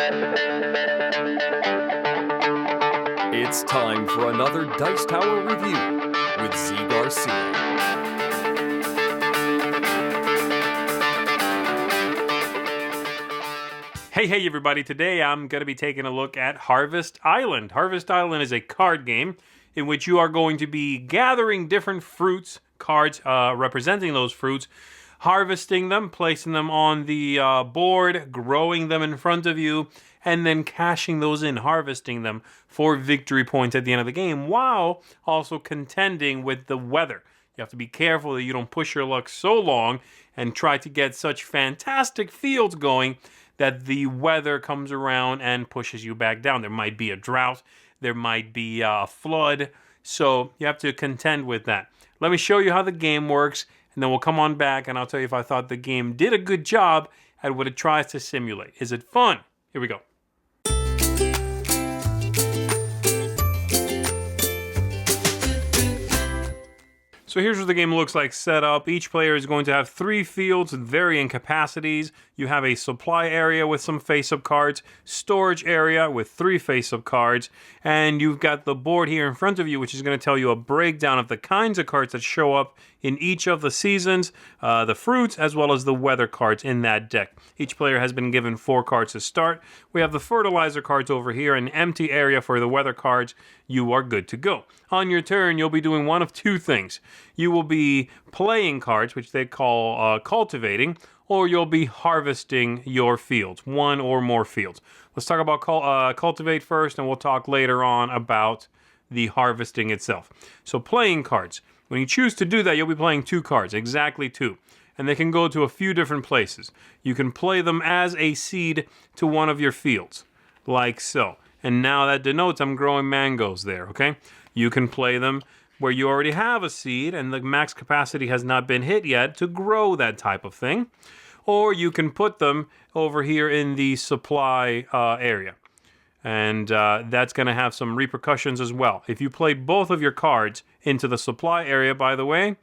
It's time for another Dice Tower review with Z. Garcia. Hey everybody, today I'm going to be taking a look at Harvest Island. Harvest Island is a card game in which you are going to be gathering different fruits, cards representing those fruits, harvesting them, placing them on the board, growing them in front of you, and then cashing those in, harvesting them for victory points at the end of the game, while also contending with the weather. You have to be careful that you don't push your luck so long and try to get such fantastic fields going that the weather comes around and pushes you back down. There might be a drought, there might be a flood, so you have to contend with that. Let me show you how the game works, and then we'll come on back and I'll tell you if I thought the game did a good job at what it tries to simulate. Is it fun? Here we go. So here's what the game looks like set up. Each player is going to have 3 fields with varying capacities. You have a supply area with some face-up cards, storage area with 3 face-up cards, and you've got the board here in front of you, which is going to tell you a breakdown of the kinds of cards that show up in each of the seasons, the fruits, as well as the weather cards in that deck. Each player has been given 4 cards to start. We have the fertilizer cards over here, an empty area for the weather cards. You are good to go. On your turn, you'll be doing one of 2 things. You will be playing cards, which they call cultivating, or you'll be harvesting your fields, 1 or more fields. Let's talk about cultivate first, and we'll talk later on about the harvesting itself. So playing cards. When you choose to do that, you'll be playing 2 cards, exactly 2. And they can go to a few different places. You can play them as a seed to one of your fields, like so. And now that denotes I'm growing mangoes there, okay? You can play them where you already have a seed and the max capacity has not been hit yet to grow that type of thing. Or you can put them over here in the supply area. And that's going to have some repercussions as well. If you play both of your cards into the supply area, by the way,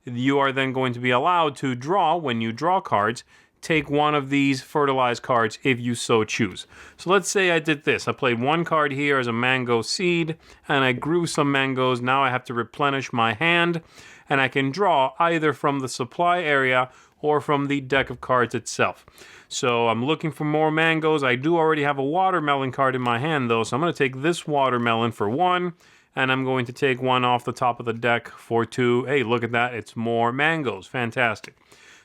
you are then going to be allowed to draw, when you draw cards, take one of these fertilized cards if you so choose. So let's say I did this. I played 1 card here as a mango seed, and I grew some mangoes. Now I have to replenish my hand, and I can draw either from the supply area or from the deck of cards itself. So I'm looking for more mangoes. I do already have a watermelon card in my hand, though, so I'm going to take this watermelon for 1, and I'm going to take 1 off the top of the deck for 2. Hey, look at that. It's more mangoes. Fantastic.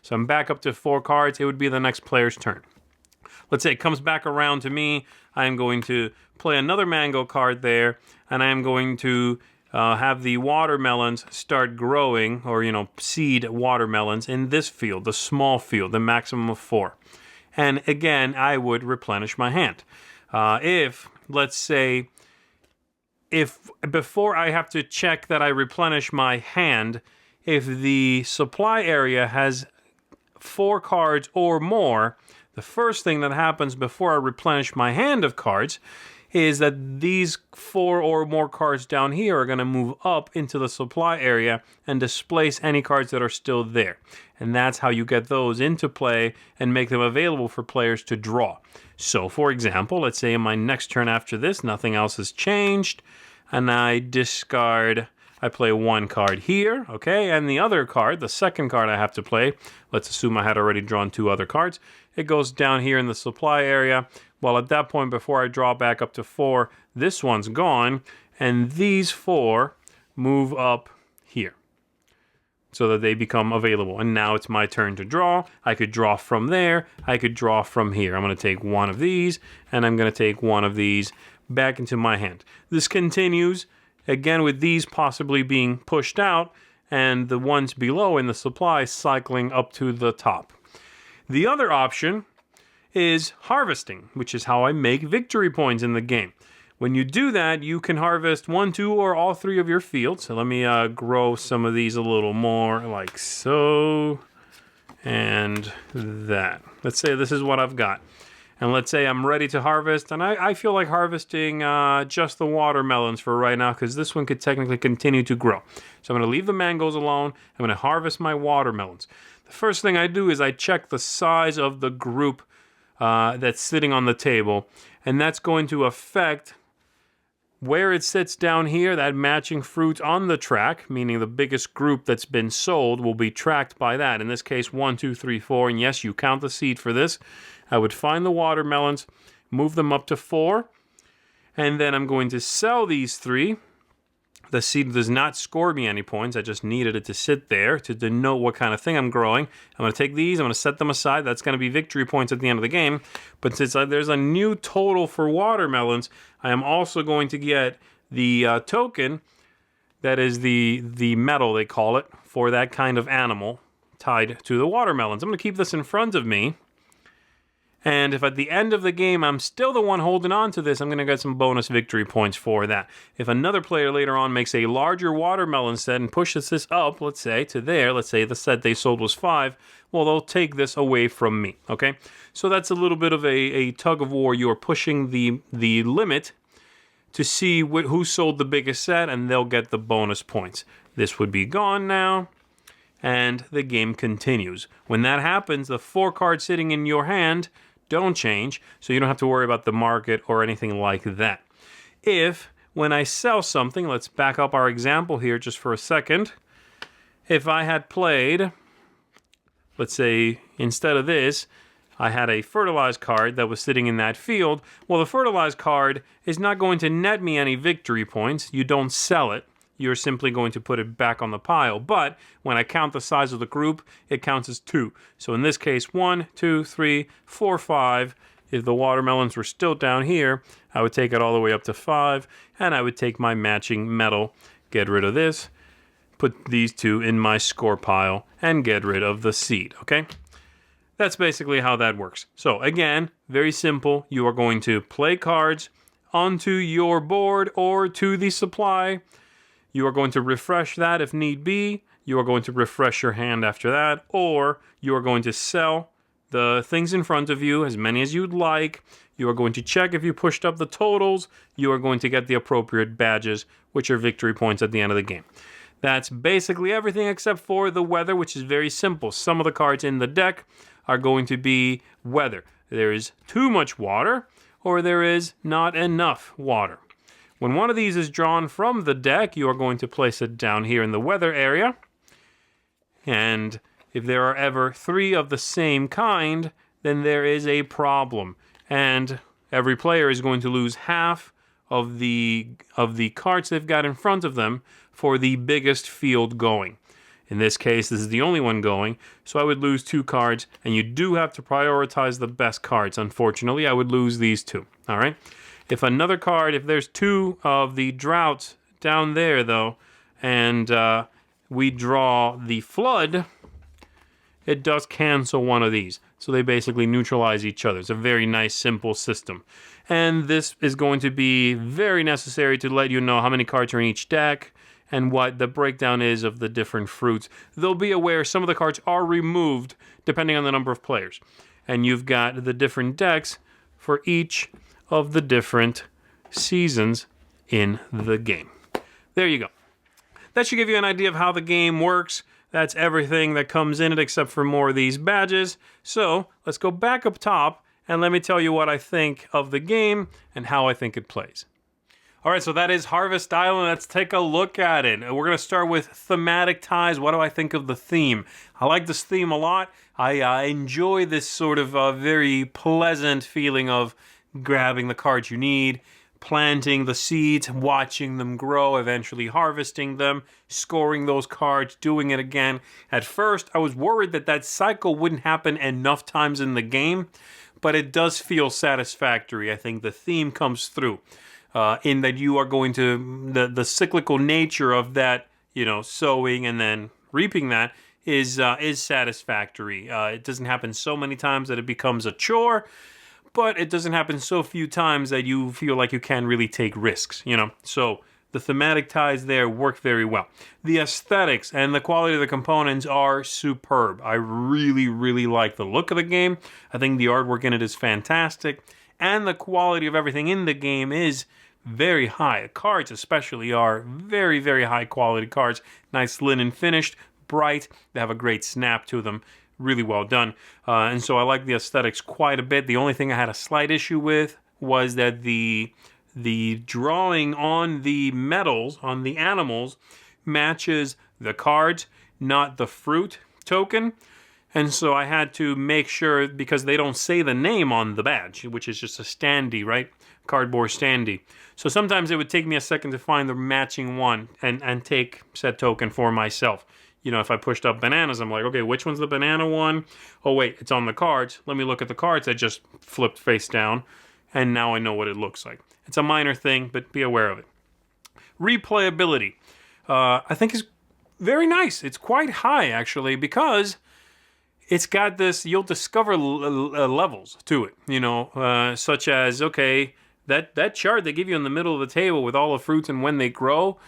So I'm back up to 4 cards. It would be the next player's turn. Let's say it comes back around to me. I am going to play another mango card there, and I am going to have the watermelons start growing, or, seed watermelons in this field, the small field, the maximum of 4. And again, I would replenish my hand. Let's say, if before I have to check that I replenish my hand, if the supply area has 4 cards or more, the first thing that happens before I replenish my hand of cards is that these 4 or more cards down here are going to move up into the supply area and displace any cards that are still there. And that's how you get those into play and make them available for players to draw. So, for example, let's say in my next turn after this, nothing else has changed, and I discard... I play 1 card here, okay, and the other card, the second card I have to play, let's assume I had already drawn 2 other cards, it goes down here in the supply area. Well, at that point, before I draw back up to 4, this one's gone, and these 4 move up here so that they become available. And now it's my turn to draw. I could draw from there. I could draw from here. I'm going to take 1 of these, and I'm going to take 1 of these back into my hand. This continues, again, with these possibly being pushed out, and the ones below in the supply cycling up to the top. The other option is harvesting, which is how I make victory points in the game. When you do that, you can harvest 1, 2, or all 3 of your fields. So let me grow some of these a little more, like so, and that. Let's say this is what I've got. And let's say I'm ready to harvest, and I feel like harvesting just the watermelons for right now, because this one could technically continue to grow. So I'm going to leave the mangoes alone. I'm going to harvest my watermelons. The first thing I do is I check the size of the group that's sitting on the table, and that's going to affect where it sits down here. That matching fruit on the track, meaning the biggest group that's been sold, will be tracked by that. In this case, 1, 2, 3, 4, and yes, you count the seed for this. I would find the watermelons, move them up to 4, and then I'm going to sell these 3. The seed does not score me any points. I just needed it to sit there to denote what kind of thing I'm growing. I'm going to take these. I'm going to set them aside. That's going to be victory points at the end of the game. But since there's a new total for watermelons, I am also going to get the token that is the medal, they call it, for that kind of animal tied to the watermelons. I'm going to keep this in front of me. And if at the end of the game I'm still the one holding on to this, I'm going to get some bonus victory points for that. If another player later on makes a larger watermelon set and pushes this up, let's say, to there, let's say the set they sold was 5, well, they'll take this away from me, okay? So that's a little bit of a tug of war. You're pushing the limit to see who sold the biggest set, and they'll get the bonus points. This would be gone now, and the game continues. When that happens, the 4 cards sitting in your hand don't change, so you don't have to worry about the market or anything like that. If, when I sell something, let's back up our example here just for a second. If I had played, let's say, instead of this, I had a fertilized card that was sitting in that field, well, the fertilized card is not going to net me any victory points. You don't sell it. You're simply going to put it back on the pile. But when I count the size of the group, it counts as 2. So in this case, 1, 2, 3, 4, 5. If the watermelons were still down here, I would take it all the way up to 5, and I would take my matching medal, get rid of this, put these 2 in my score pile, and get rid of the seed, okay? That's basically how that works. So again, very simple. You are going to play cards onto your board or to the supply. You are going to refresh that if need be. You are going to refresh your hand after that, or you are going to sell the things in front of you, as many as you'd like. You are going to check if you pushed up the totals. You are going to get the appropriate badges, which are victory points at the end of the game. That's basically everything except for the weather, which is very simple. Some of the cards in the deck are going to be weather. There is too much water, or there is not enough water. When one of these is drawn from the deck, you are going to place it down here in the weather area. And if there are ever 3 of the same kind, then there is a problem. And every player is going to lose half of the cards they've got in front of them for the biggest field going. In this case, this is the only one going, so I would lose 2 cards, and you do have to prioritize the best cards. Unfortunately, I would lose these 2, all right? If another card, if there's 2 of the droughts down there, though, and we draw the flood, it does cancel one of these. So they basically neutralize each other. It's a very nice, simple system. And this is going to be very necessary to let you know how many cards are in each deck and what the breakdown is of the different fruits. They'll be aware some of the cards are removed depending on the number of players. And you've got the different decks for each of the different seasons in the game. There you go. That should give you an idea of how the game works. That's everything that comes in it except for more of these badges. So let's go back up top and let me tell you what I think of the game and how I think it plays. All right, so that is Harvest Island. Let's take a look at it. We're going to start with thematic ties. What do I think of the theme? I like this theme a lot. I enjoy this sort of very pleasant feeling of grabbing the cards you need, planting the seeds, watching them grow, eventually harvesting them, scoring those cards, doing it again. At first, I was worried that cycle wouldn't happen enough times in the game, but it does feel satisfactory. I think the theme comes through in that you are going to, the cyclical nature of that, sowing and then reaping that is satisfactory. It doesn't happen so many times that it becomes a chore, but it doesn't happen so few times that you feel like you can really take risks, So the thematic ties there work very well. The aesthetics and the quality of the components are superb. I really, really like the look of the game. I think the artwork in it is fantastic. And the quality of everything in the game is very high. The cards especially are very, very high quality cards. Nice linen finished, bright. They have a great snap to them. really well done. And so I like the aesthetics quite a bit. The only thing I had a slight issue with was that the drawing on the metals, on the animals, matches the cards, not the fruit token. And so I had to make sure, because they don't say the name on the badge, which is just a standee, right? Cardboard standee. So sometimes it would take me a second to find the matching one and take said token for myself. You know, if I pushed up bananas, I'm like, okay, which one's the banana one? Oh, wait, it's on the cards. Let me look at the cards. I just flipped face down, and now I know what it looks like. It's a minor thing, but be aware of it. Replayability, I think, is very nice. It's quite high, actually, because it's got this, you'll discover levels to it, you know, such as, okay, that chart they give you in the middle of the table with all the fruits and when they grow,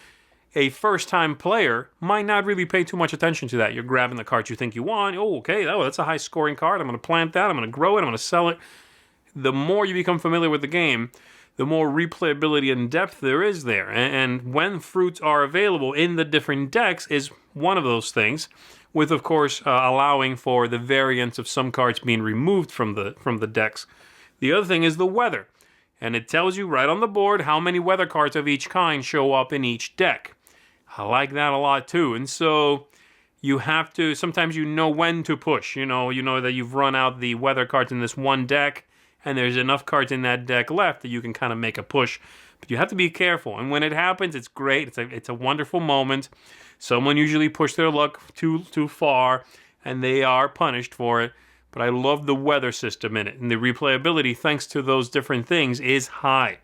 a first-time player might not really pay too much attention to that. You're grabbing the cards you think you want. Oh, okay, that's a high-scoring card. I'm going to plant that. I'm going to grow it. I'm going to sell it. The more you become familiar with the game, the more replayability and depth there is there. And when fruits are available in the different decks is one of those things, with, of course, allowing for the variance of some cards being removed from the decks. The other thing is the weather. And it tells you right on the board how many weather cards of each kind show up in each deck. I like that a lot too. And so you have to, sometimes you know when to push. You know that you've run out the weather cards in this one deck, and there's enough cards in that deck left that you can kind of make a push. But you have to be careful. And when it happens, it's great. It's a wonderful moment. Someone usually pushed their luck too far, and they are punished for it. But I love the weather system in it. And the replayability, thanks to those different things, is high.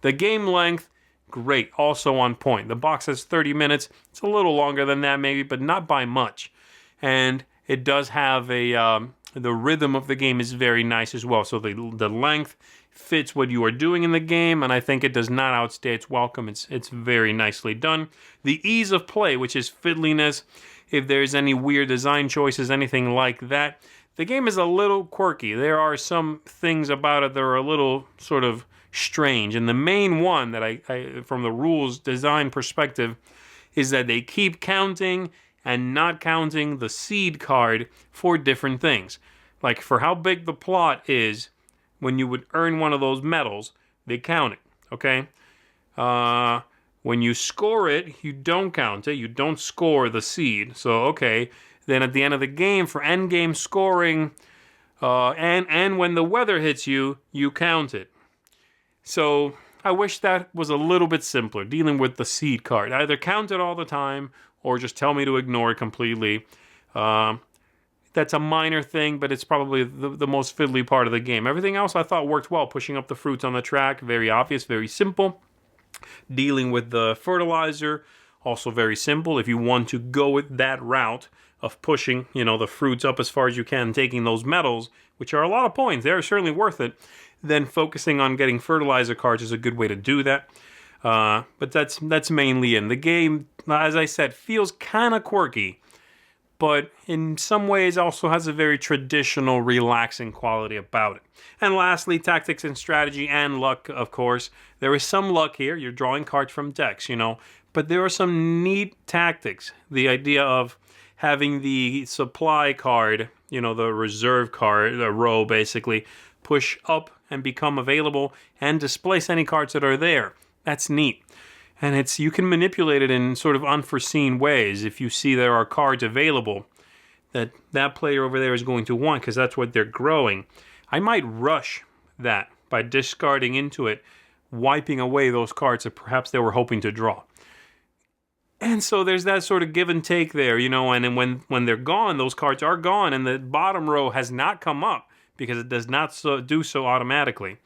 The game length, great. Also on point. The box has 30 minutes. It's a little longer than that maybe, but not by much. And it does have the rhythm of the game is very nice as well. So the length fits what you are doing in the game, and I think it does not outstay its welcome. It's very nicely done. The ease of play, which is fiddliness, if there's any weird design choices, anything like that, the game is a little quirky. There are some things about it that are a little sort of strange, and the main one that I from the rules design perspective is that they keep counting and not counting the seed card for different things. Like for how big the plot is, when you would earn one of those medals, they count it, okay? When you score it, you don't count it. You don't score the seed. So, okay, then at the end of the game, for end game scoring, and when the weather hits you, you count it. So I wish that was a little bit simpler, dealing with the seed card. Either count it all the time, or just tell me to ignore it completely. That's a minor thing, but it's probably the most fiddly part of the game. Everything else I thought worked well. Pushing up the fruits on the track, very obvious, very simple. Dealing with the fertilizer, also very simple. If you want to go with that route of pushing, the fruits up as far as you can, taking those metals, which are a lot of points, they're certainly worth it, then focusing on getting fertilizer cards is a good way to do that. But that's mainly in. The game, as I said, feels kind of quirky, but in some ways also has a very traditional, relaxing quality about it. And lastly, tactics and strategy and luck, of course. There is some luck here. You're drawing cards from decks, but there are some neat tactics. The idea of having the supply card, the reserve card, the row basically, push up and become available and displace any cards that are there. That's neat. And you can manipulate it in sort of unforeseen ways. If you see there are cards available that player over there is going to want, because that's what they're growing, I might rush that by discarding into it, wiping away those cards that perhaps they were hoping to draw. And so there's that sort of give and take there, and then when they're gone, those cards are gone, and the bottom row has not come up because it does not do so automatically.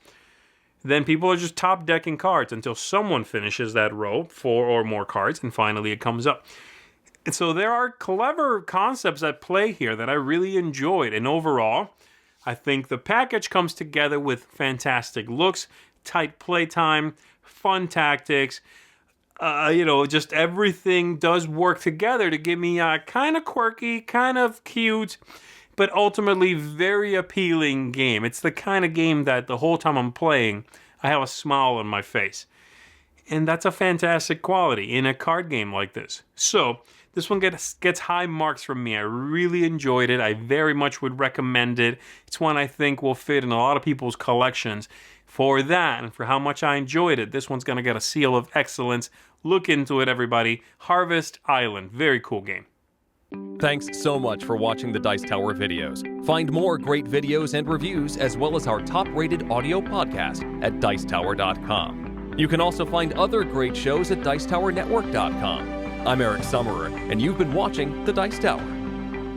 Then people are just top decking cards until someone finishes that row, 4 or more cards, and finally it comes up. And so there are clever concepts at play here that I really enjoyed. And overall, I think the package comes together with fantastic looks, tight playtime, fun tactics. Just everything does work together to give me a kind of quirky, kind of cute, but ultimately very appealing game. It's the kind of game that the whole time I'm playing, I have a smile on my face. And that's a fantastic quality in a card game like this. So this one gets high marks from me. I really enjoyed it. I very much would recommend it. It's one I think will fit in a lot of people's collections. For that and for how much I enjoyed it, this one's going to get a seal of excellence. Look into it, everybody. Harvest Island. Very cool game. Thanks so much for watching the Dice Tower videos. Find more great videos and reviews, as well as our top-rated audio podcast at Dicetower.com. You can also find other great shows at Dicetowernetwork.com. I'm Eric Summerer, and you've been watching The Dice Tower.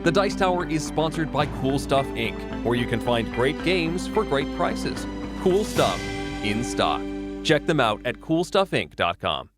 The Dice Tower is sponsored by Cool Stuff Inc., where you can find great games for great prices. Cool stuff in stock. Check them out at CoolStuffInc.com.